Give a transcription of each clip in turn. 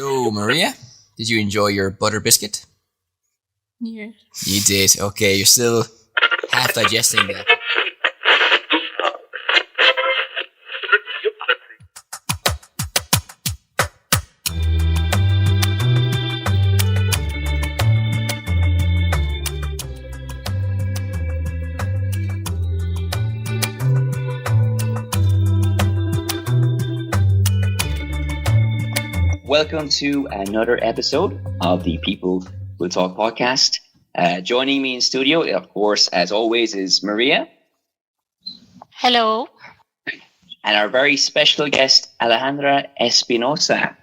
So, Maria, did you enjoy your butter biscuit? Yes. You did. Okay, you're still half digesting that. Welcome to another episode of the People Will Talk podcast. Joining me in studio, of course, as always, is Maria. Hello. And our very special guest, Alejandra Espinosa,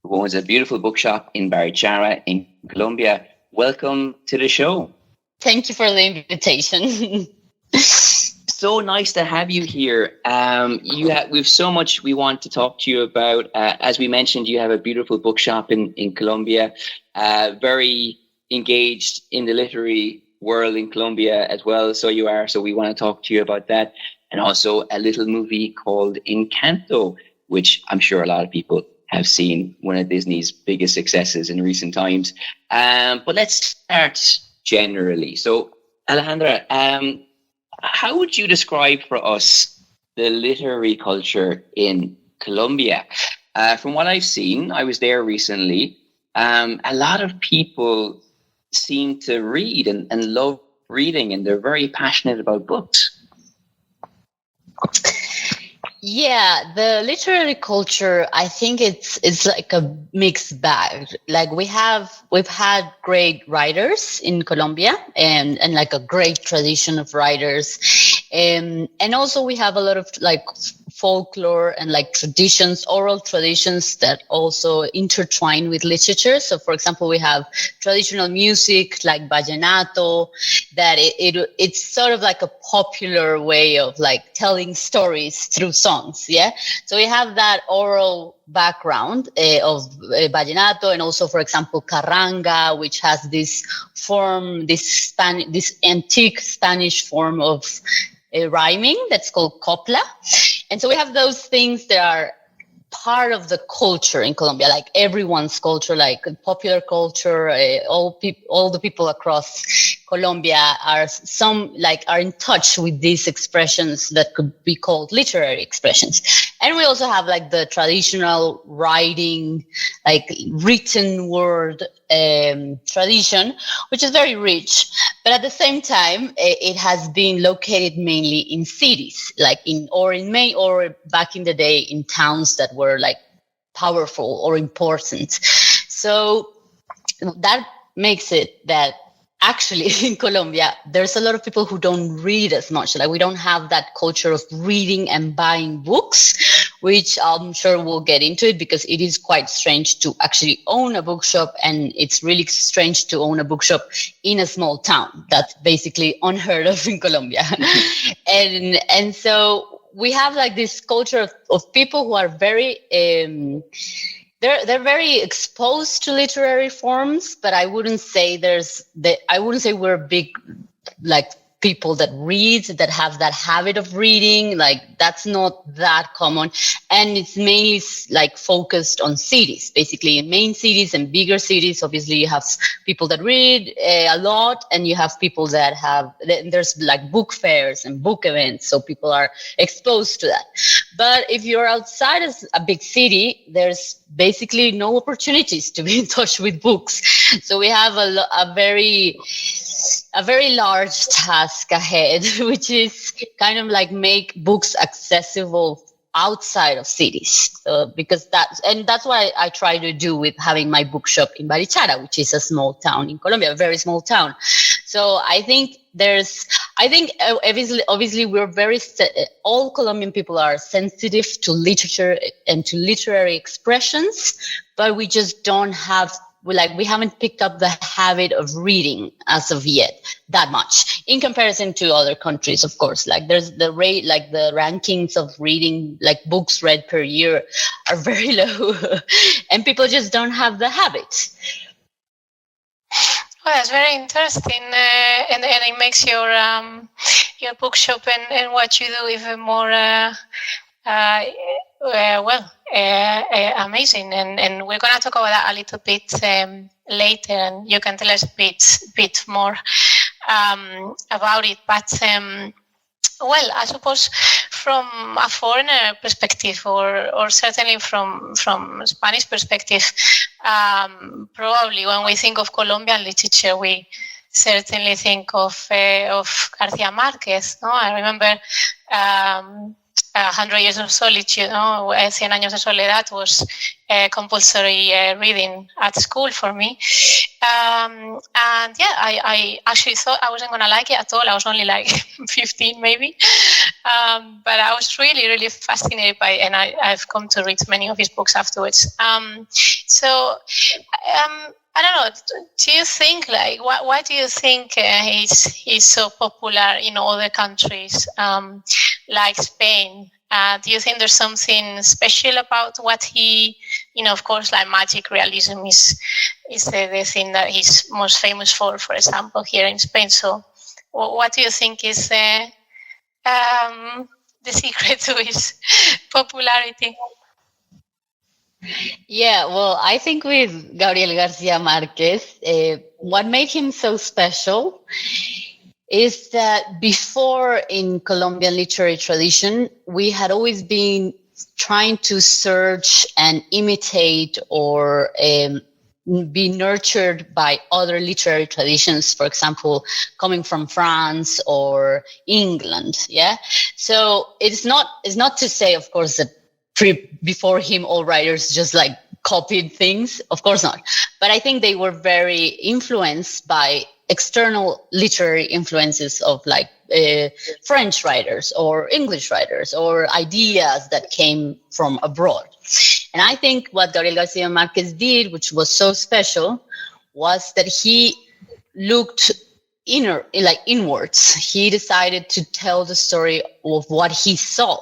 who owns a beautiful bookshop in Barichara in Colombia. Welcome to the show. Thank you for the invitation. So nice to have you here. We have so much we want to talk to you about. As we mentioned, you have a beautiful bookshop in Colombia, very engaged in the literary world in Colombia as well. So you are. So we want to talk to you about that. And also a little movie called Encanto, which I'm sure a lot of people have seen, one of Disney's biggest successes in recent times. But let's start generally. So Alejandra, how would you describe for us the literary culture in Colombia? From what I've seen, I was there recently. A lot of people seem to read and love reading, and they're very passionate about books. Yeah, the literary culture, I think it's like a mixed bag. Like we've had great writers in Colombia and like a great tradition of writers. And also we have a lot of like folklore and like traditions, oral traditions that also intertwine with literature. So for example, we have traditional music like vallenato, that it's sort of like a popular way of like telling stories through songs. Yeah. So we have that oral background of vallenato, and also, for example, carranga, which has this form, this antique Spanish form of rhyming that's called copla. And so we have those things that are part of the culture in Colombia, like everyone's culture, like popular culture. All the people across Colombia are in touch with these expressions that could be called literary expressions. And we also have like the traditional writing, like written word tradition, which is very rich. But at the same time, it has been located mainly in cities, like or back in the day in towns that were like powerful or important. So that makes it that actually in Colombia, there's a lot of people who don't read as much. Like we don't have that culture of reading and buying books, which I'm sure we'll get into it, because it is quite strange to actually own a bookshop. And it's really strange to own a bookshop in a small town. That's basically unheard of in Colombia. And so we have like this culture of people who are very, they're very exposed to literary forms, but I wouldn't say we're big like people that read, that have that habit of reading. Like that's not that common, and it's mainly like focused on cities, basically in main cities and bigger cities. Obviously you have people that read a lot, and you have people that there's like book fairs and book events, so people are exposed to that. But if you're outside of a big city, there's basically no opportunities to be in touch with books. So we have a very large task ahead, which is kind of like make books accessible outside of cities, because that's what I try to do with having my bookshop in Barichara, which is a small town in Colombia, a very small town. So I think obviously we're all Colombian people are sensitive to literature and to literary expressions, but we just don't have, we haven't picked up the habit of reading as of yet that much in comparison to other countries. Of course, like there's the rate, like the rankings of reading, like books read per year are very low and people just don't have the habit. Well, that's very interesting, and it makes your bookshop and what you do even more amazing, and we're going to talk about that a little bit later, and you can tell us a bit more about it. But I suppose from a foreigner perspective, or certainly from Spanish perspective, probably when we think of Colombian literature, we certainly think of García Márquez. No, I remember 100 Years of Solitude, no? 100 Años de Soledad was compulsory reading at school for me. I actually thought I wasn't going to like it at all. I was only like 15 maybe. But I was really, really fascinated by it, and I've come to read many of his books afterwards. I don't know. Do you think, why do you think he's so popular in other countries like Spain? Do you think there's something special about what he, of course, like magic realism is the thing that he's most famous for example, here in Spain. So what do you think is the secret to his popularity? Yeah, well, I think with Gabriel García Márquez, what made him so special is that before in Colombian literary tradition, we had always been trying to search and imitate or be nurtured by other literary traditions, for example, coming from France or England. Yeah. So it's not to say, of course, that before him, all writers just like copied things. Of course not. But I think they were very influenced by external literary influences of like French writers or English writers or ideas that came from abroad. And I think what Gabriel García Márquez did, which was so special, was that he looked inwards. He decided to tell the story of what he saw.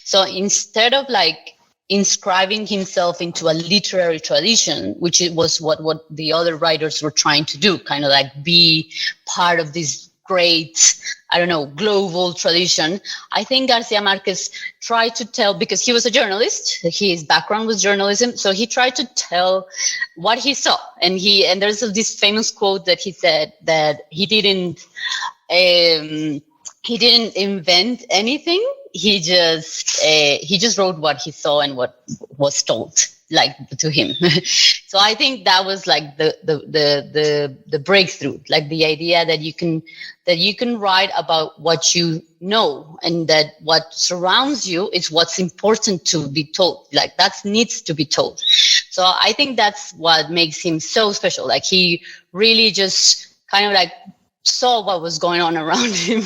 So instead of like inscribing himself into a literary tradition, which it was what the other writers were trying to do, kind of like be part of this great, global tradition, I think García Márquez tried to tell, because he was a journalist, his background was journalism, so he tried to tell what he saw. And there's this famous quote that he said that he didn't invent anything. He just wrote what he saw and what was told to him. So I think that was like the breakthrough, like the idea that you can write about what you know, and that what surrounds you is what's important to be told. Like that needs to be told. So I think that's what makes him so special. Like he really just kind of like saw what was going on around him,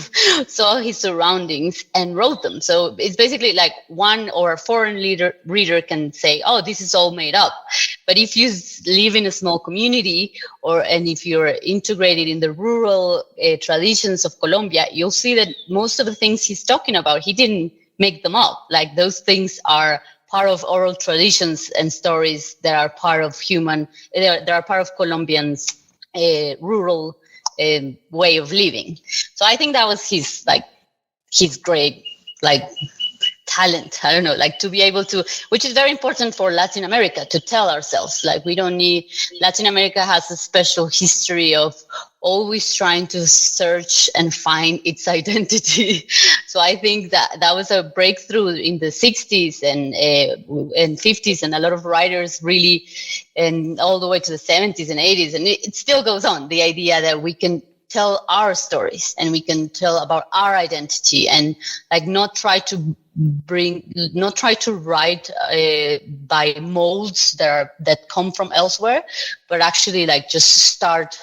saw his surroundings, and wrote them. So it's basically like one or a foreign reader can say, oh, this is all made up. But if you live in a small community and if you're integrated in the rural traditions of Colombia, you'll see that most of the things he's talking about, he didn't make them up. Like those things are part of oral traditions and stories that are part of that are part of Colombians' rural way of living. So I think that was his great talent. I don't know, to be able to, which is very important for Latin America, to tell ourselves. Latin America has a special history of always trying to search and find its identity. So I think that was a breakthrough in the 60s and 50s, and a lot of writers really, and all the way to the 70s and 80s, and it still goes on, the idea that we can tell our stories and we can tell about our identity, and not try to write by molds that come from elsewhere, but actually just start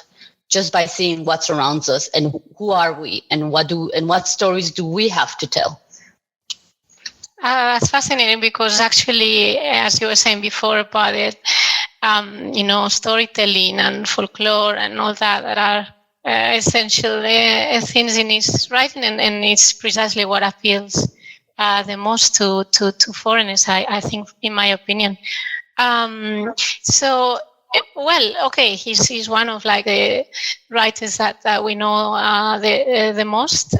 just by seeing what surrounds us and who are we and what stories do we have to tell. That's fascinating, because actually, as you were saying before about it, storytelling and folklore and all that are essential things in his writing, and it's precisely what appeals the most to foreigners, I think, in my opinion. He's one of the writers that we know the most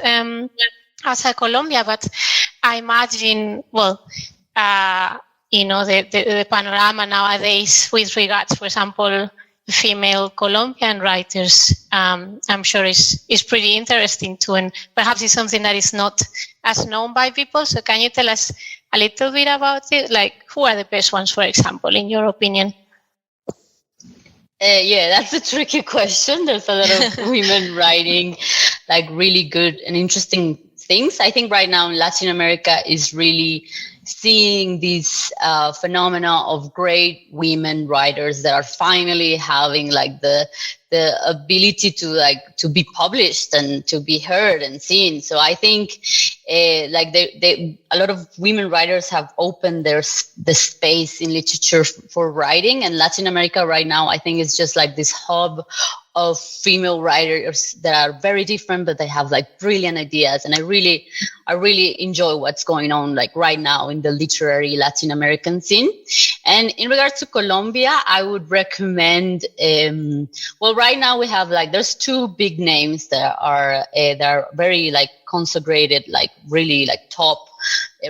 outside Colombia, but I imagine, the panorama nowadays with regards, for example, female Colombian writers, I'm sure is pretty interesting too, and perhaps it's something that is not as known by people. So can you tell us a little bit about it? Like, who are the best ones, for example, in your opinion? Yeah, that's a tricky question. There's a lot of women writing like really good and interesting things. I think right now in Latin America is really seeing this phenomena of great women writers that are finally having like the ability to be published and to be heard and seen. So I think a lot of women writers have opened the space in literature for writing, and Latin America right now I think is just like this hub of female writers that are very different, but they have like brilliant ideas. And I really enjoy what's going on like right now in the literary Latin American scene. And in regards to Colombia, I would recommend, right now we have like, there's two big names that are very like consecrated, like really like top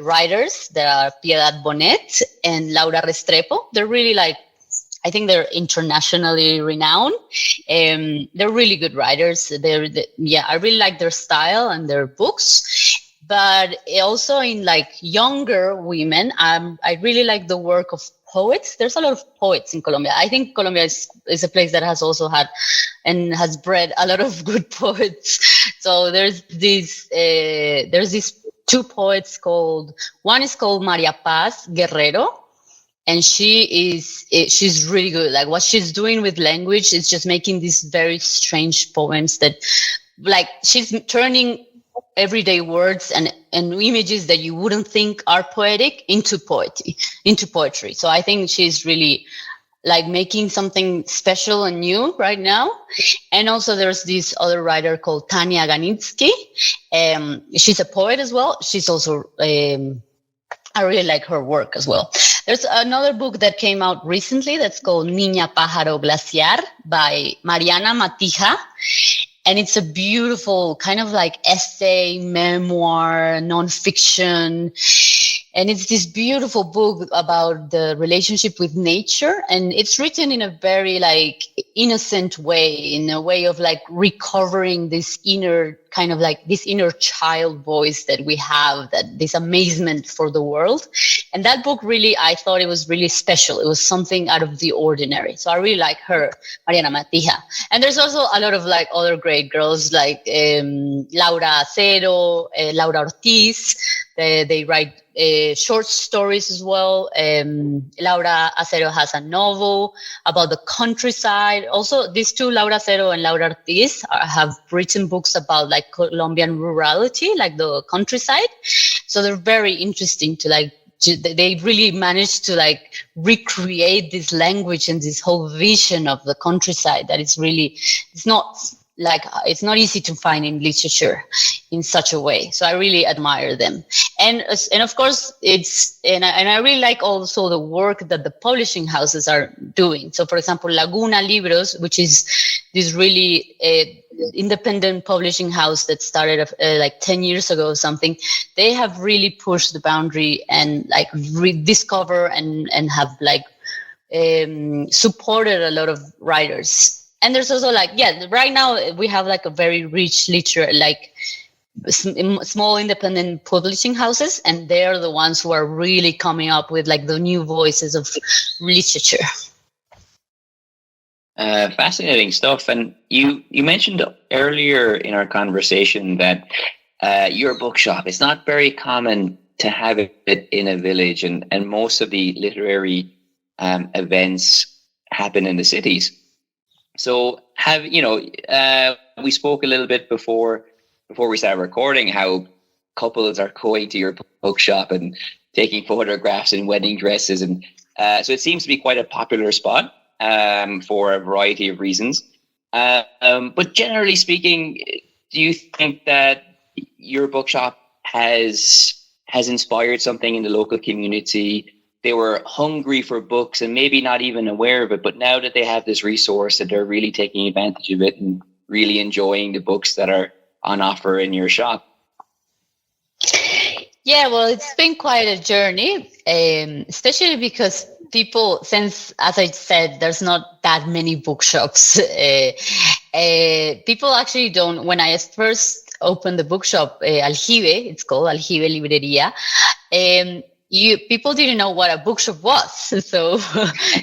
writers. There are Piedad Bonet and Laura Restrepo. They're really like, I think they're internationally renowned. They're really good writers. I really like their style and their books. But also in like younger women, I really like the work of poets. There's a lot of poets in Colombia. I think Colombia is a place that has also had and has bred a lot of good poets. So there's these two poets one is called Maria Paz Guerrero. And she's really good. Like what she's doing with language is just making these very strange poems that like she's turning everyday words and images that you wouldn't think are poetic into poetry. So I think she's really like making something special and new right now. And also there's this other writer called Tania Ganitsky. She's a poet as well. She's also, I really like her work as well. There's another book that came out recently that's called Niña Pájaro Glaciar by Mariana Matija. And it's a beautiful kind of like essay, memoir, nonfiction. And it's this beautiful book about the relationship with nature. And it's written in a very like innocent way, in a way of like recovering this inner kind of like this inner child voice that we have, that this amazement for the world. And that book really, I thought it was really special. It was something out of the ordinary. So I really like her, Mariana Matija. And there's also a lot of like other great girls like Laura Acero, Laura Ortiz. They write short stories as well. Laura Acero has a novel about the countryside. Also, these two, Laura Acero and Laura Ortiz, have written books about like Colombian rurality, like the countryside. So they're very interesting to like, they really managed to like recreate this language and this whole vision of the countryside that is really, it's not easy to find in literature in such a way. So I really admire them. And of course and I really like also the work that the publishing houses are doing. So for example, Laguna Libros, which is this really independent publishing house that started like 10 years ago or something, they have really pushed the boundary and like rediscover and have like supported a lot of writers. And there's also like, right now we have like a very rich literature, like small independent publishing houses, and they're the ones who are really coming up with like the new voices of literature. Fascinating stuff. And you mentioned earlier in our conversation that your bookshop, it's not very common to have it in a village, and most of the literary events happen in the cities. So we spoke a little bit before we started recording how couples are going to your bookshop and taking photographs in wedding dresses. And so it seems to be quite a popular spot for a variety of reasons. But generally speaking, do you think that your bookshop has inspired something in the local community? They were hungry for books and maybe not even aware of it, but now that they have this resource, that they're really taking advantage of it and really enjoying the books that are on offer in your shop. Yeah, well, it's been quite a journey, especially because people, since, as I said, there's not that many bookshops. People actually don't, when I first opened the bookshop, Aljibe, it's called Aljibe Librería, people didn't know what a bookshop was. So,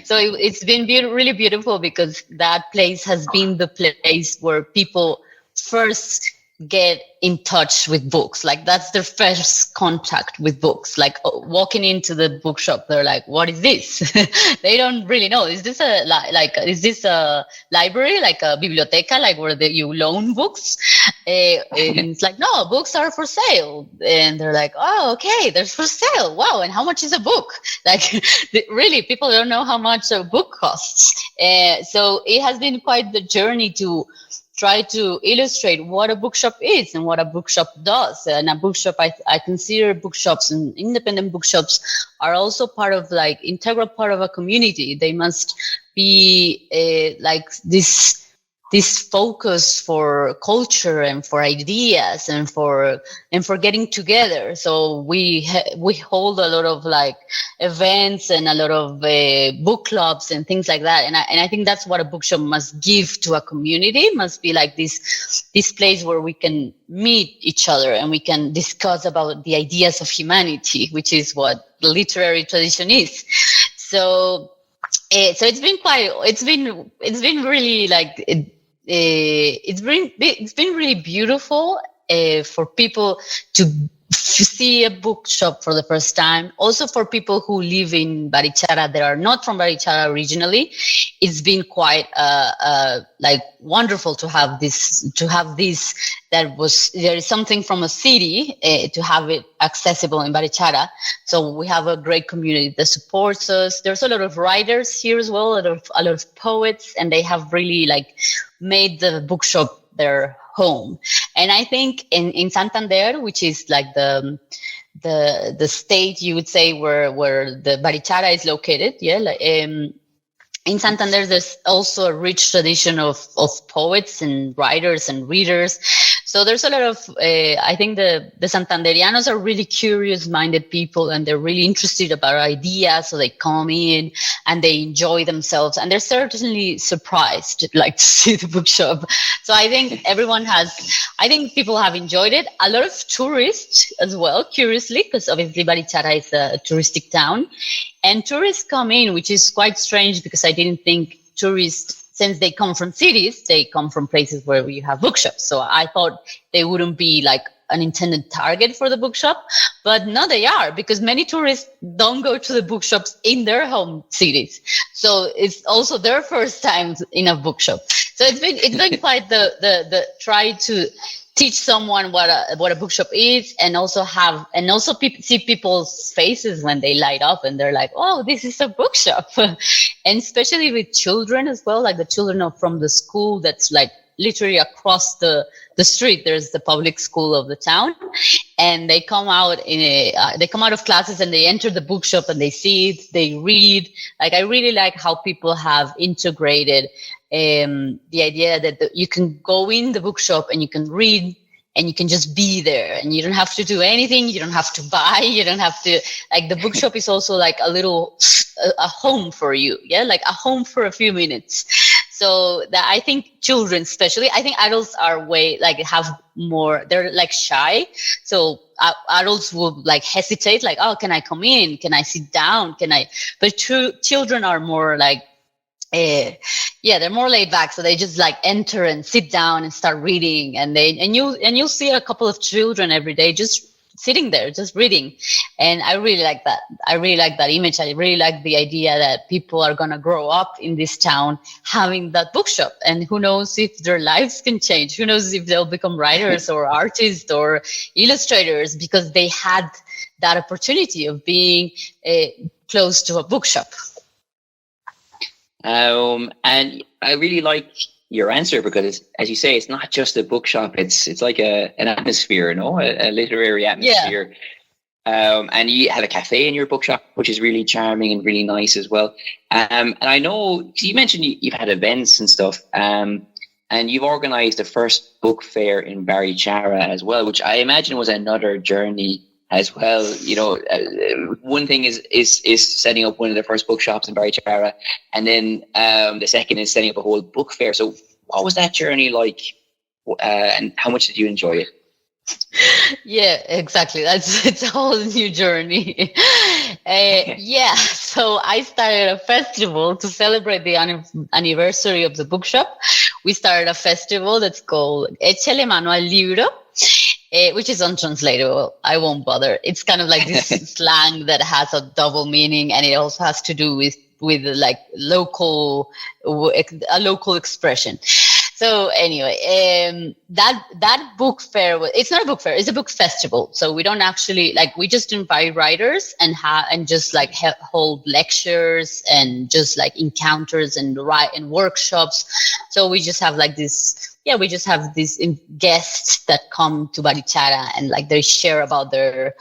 it's been really beautiful because that place has been the place where people first get in touch with books. Like that's their first contact with books. Like walking into the bookshop, they're like, "What is this?" They don't really know. Is this a library, like a biblioteca, like where you loan books? And it's like, no, books are for sale. And they're like, "Oh, okay, they're for sale. Wow, and how much is a book?" Like really, people don't know how much a book costs. So it has been quite the journey to try to illustrate what a bookshop is and what a bookshop does. And a bookshop, I consider bookshops and independent bookshops are also part of like integral part of a community. They must be like this focus for culture and for ideas and for getting together. So we hold a lot of like events and a lot of book clubs and things like that. And I think that's what a bookshop must give to a community. It must be like this place where we can meet each other and we can discuss about the ideas of humanity, which is what the literary tradition is. So it's been really like it's been really beautiful for people to see a bookshop for the first time. Also for people who live in Barichara that are not from Barichara originally, it's been quite like wonderful to have this. There is something from a city to have it accessible in Barichara. So we have a great community that supports us. There's a lot of writers here as well, a lot of poets, and they have really like made the bookshop their home. And I think in Santander, which is like the state you would say where the Barichara is located, in Santander, there's also a rich tradition of poets and writers and readers. So there's a lot of, I think the Santanderianos are really curious-minded people, and they're really interested about ideas. So they come in and they enjoy themselves, and they're certainly surprised, like to see the bookshop. So I think people have enjoyed it. A lot of tourists as well, curiously, because obviously Barichara is a touristic town. And tourists come in, which is quite strange because I didn't think tourists, since they come from cities, they come from places where we have bookshops. So I thought they wouldn't be like an intended target for the bookshop. But no, they are, because many tourists don't go to the bookshops in their home cities. So it's also their first time in a bookshop. So it's been quite the try to teach someone what a bookshop is, and also see people's faces when they light up and they're like, "Oh, this is a bookshop." And especially with children as well, like the children from the school that's like literally across the street. There's the public school of the town, and they come out of classes and they enter the bookshop and they see it, they read. Like I really like how people have integrated the idea that you can go in the bookshop and you can read and you can just be there and you don't have to do anything. You don't have to buy. You don't have to, like, the bookshop is also like a home for you. Yeah. Like a home for a few minutes. So that I think children, especially, I think adults are they're like shy. So adults will like hesitate, like, "Oh, can I come in? Can I sit down? But children are more like, they're more laid back. So they just like enter and sit down and start reading. And you'll see a couple of children every day just sitting there, just reading. And I really like that. I really like that image. I really like the idea that people are going to grow up in this town having that bookshop. And who knows if their lives can change? Who knows if they'll become writers or artists or illustrators because they had that opportunity of being close to a bookshop. And I really like your answer because, as you say, it's not just a bookshop. It's like an atmosphere, a literary atmosphere. Yeah. And you have a cafe in your bookshop, which is really charming and really nice as well. And I know you mentioned you've had events and stuff, and you've organised the first book fair in Barichara as well, which I imagine was another journey as well. You know, one thing is setting up one of the first bookshops in Barichara, and then the second is setting up a whole book fair. So what was that journey like, and how much did you enjoy it? Yeah, exactly. It's a whole new journey. Yeah, so I started a festival to celebrate the anniversary of the bookshop. We started a festival that's called Échale mano al libro, which is untranslatable. I won't bother. It's kind of like this slang that has a double meaning, and it also has to do with like a local expression. So anyway, that book fair, it's not a book fair, it's a book festival. So we don't actually, like, we just invite writers and just like hold lectures and just like encounters and workshops. So we just have like this, we just have these guests that come to Barichara and like they share about their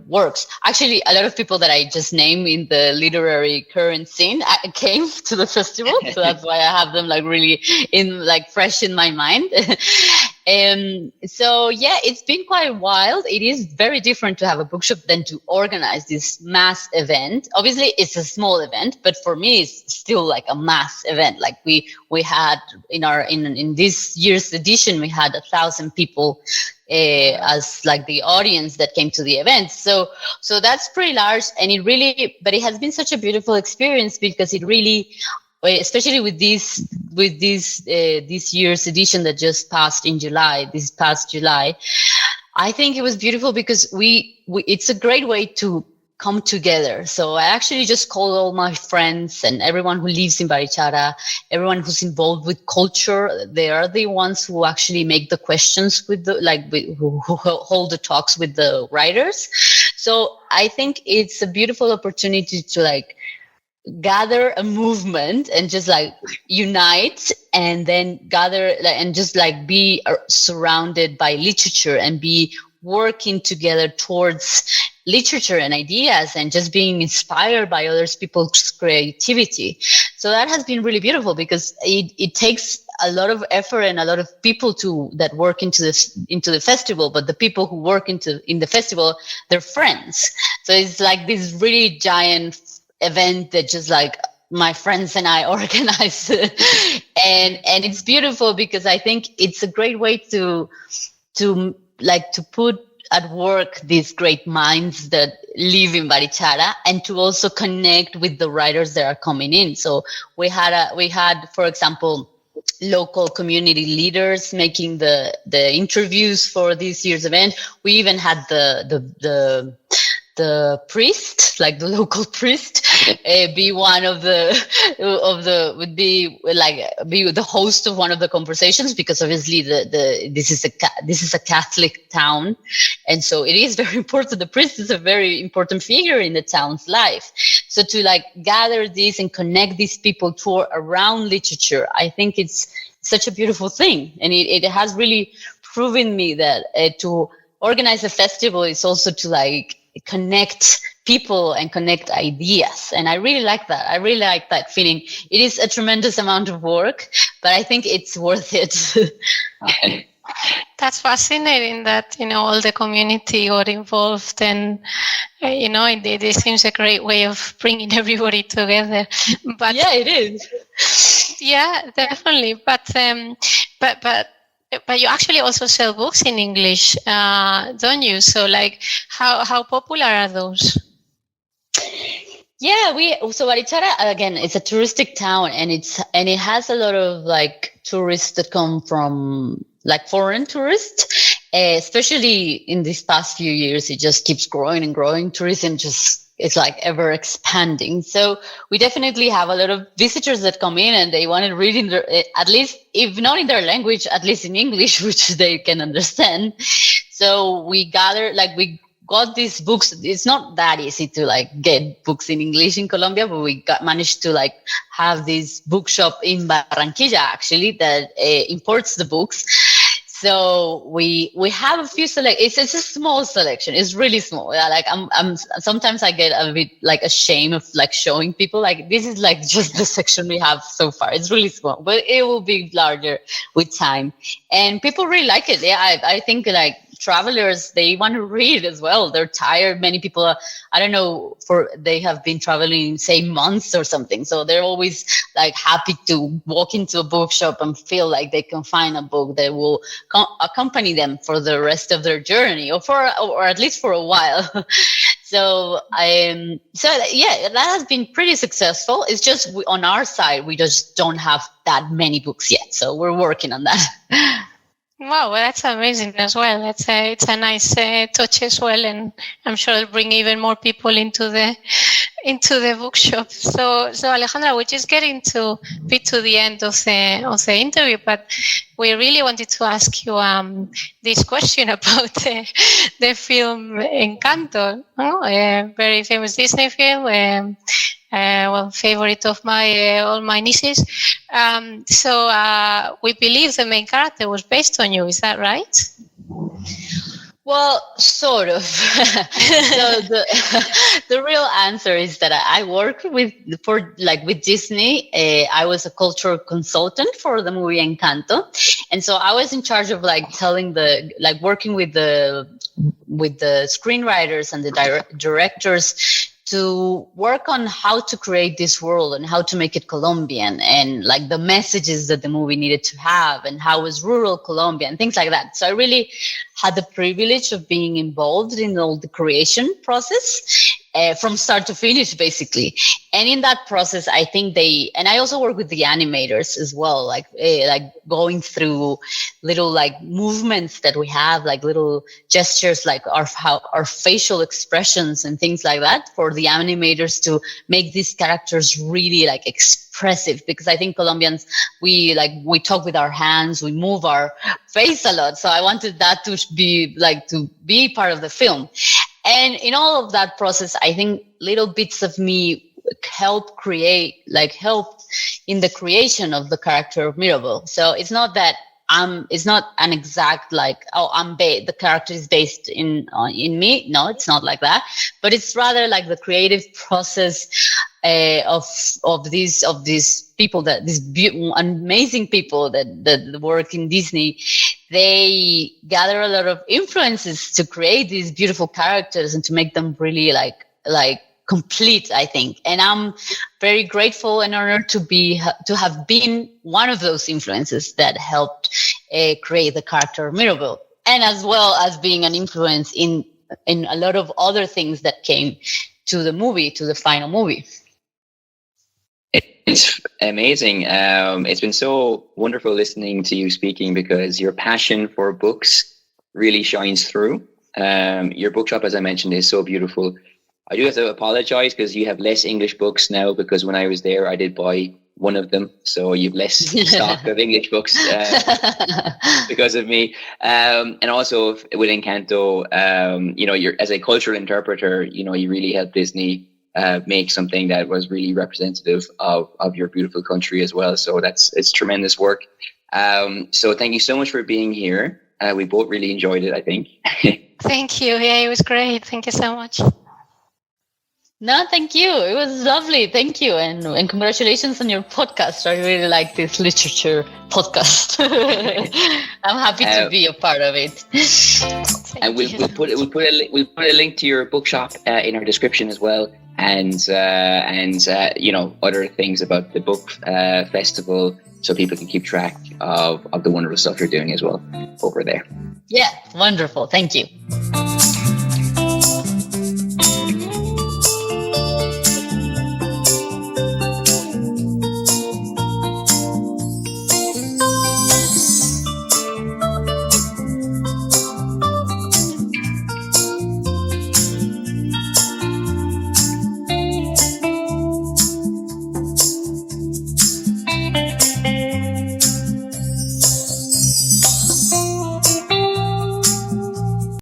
works. Actually, a lot of people that I just named in the literary current scene came to the festival, so that's why I have them like really fresh in my mind. So yeah, it's been quite wild. It is very different to have a bookshop than to organize this mass event. Obviously, it's a small event, but for me, it's still like a mass event. Like we had in this year's edition, we had 1,000 people as like the audience that came to the event. So that's pretty large, and but it has been such a beautiful experience because it really, especially with this year's edition that just passed in this past July, I think it was beautiful because it's a great way to come together. So I actually just called all my friends and everyone who lives in Barichara, everyone who's involved with culture. They are the ones who actually make the questions who hold the talks with the writers. So I think it's a beautiful opportunity to like gather a movement and just like unite, and then gather and just like be surrounded by literature and be working together towards literature and ideas and just being inspired by other people's creativity. So that has been really beautiful because it takes a lot of effort and a lot of people that work into the festival, but the people who work in the festival, they're friends. So it's like this really giant event that just like my friends and I organize. and it's beautiful because I think it's a great way to put at work these great minds that live in Barichara, and to also connect with the writers that are coming in. So we had, for example, local community leaders making the interviews for this year's event. We even had the priest, like the local priest, be one of the host of one of the conversations, because obviously this is a Catholic town, and so it is very important. The priest is a very important figure in the town's life. So to like gather this and connect these people around literature, I think it's such a beautiful thing, and it has really proven me that to organize a festival is also to like connect people and connect ideas. And I really like that. I really like that feeling. It is a tremendous amount of work, but I think it's worth it. That's fascinating that, all the community got involved, and, it seems a great way of bringing everybody together. But yeah, it is. Yeah, definitely. But you actually also sell books in English, don't you? So like, how popular are those? Yeah, so Barichara, again, it's a touristic town, and it has a lot of like tourists that come from like foreign tourists, especially in these past few years. It just keeps growing and growing. Tourism it's like ever expanding. So we definitely have a lot of visitors that come in and they want to read in at least, if not in their language, at least in English, which they can understand. So we got these books. It's not that easy to like get books in English in Colombia, but we managed to like have this bookshop in Barranquilla actually that imports the books. So we have a few it's a small selection. It's really small. Like I'm sometimes I get a bit like ashamed of like showing people like this is like just the section we have so far. It's really small, but it will be larger with time, and people really like it. Yeah, I think like travelers, they want to read as well. They're tired. Many people are, I don't know, they have been traveling, say, months or something. So they're always like happy to walk into a bookshop and feel like they can find a book that will accompany them for the rest of their journey, or at least for a while. So that has been pretty successful. It's just on our side, we just don't have that many books yet. So we're working on that. Wow, well, that's amazing as well. It's a nice touch as well, and I'm sure it'll bring even more people into the bookshop. So Alejandra, we're just getting to the end of the interview, but we really wanted to ask you this question about the film Encanto, a very famous Disney film. Favorite of all my nieces. So we believe the main character was based on you. Is that right? Well, sort of. So the real answer is that I work with Disney. I was a cultural consultant for the movie Encanto, and so I was in charge of working with the screenwriters and the directors to work on how to create this world and how to make it Colombian, and like the messages that the movie needed to have, and how was rural Colombia and things like that. So I really had the privilege of being involved in all the creation process from start to finish, basically. And in that process, I think and I also work with the animators as well, like going through little like movements that we have, like little gestures, like our facial expressions and things like that, for the animators to make these characters really like expressive. Because I think Colombians, we talk with our hands, we move our face a lot. So I wanted that to be part of the film. And in all of that process, I think little bits of me helped in the creation of the character of Mirabel. So it's not that it's not an exact the character is based in me. No, it's not like that. But it's rather like the creative process of these people, these amazing people that work in Disney. They gather a lot of influences to create these beautiful characters and to make them really like complete, I think. And I'm very grateful and honored to have been one of those influences that helped create the character of Mirabel, and as well as being an influence in a lot of other things that came to the final movie. It's amazing. It's been so wonderful listening to you speaking, because your passion for books really shines through. Your bookshop, as I mentioned, is so beautiful. I do have to apologize because you have less English books now, because when I was there, I did buy one of them. So you've less stock of English books because of me. And also with Encanto, you're, as a cultural interpreter, you really helped Disney make something that was really representative of your beautiful country as well. So it's tremendous work. So thank you so much for being here. We both really enjoyed it, I think. Thank you. Yeah, it was great. Thank you so much. No, thank you. It was lovely. Thank you. And congratulations on your podcast. I really like this literature podcast. I'm happy to be a part of it. And we'll put a link to your bookshop in our description as well. And other things about the book festival, so people can keep track of the wonderful stuff you're doing as well over there. Yeah, wonderful. Thank you.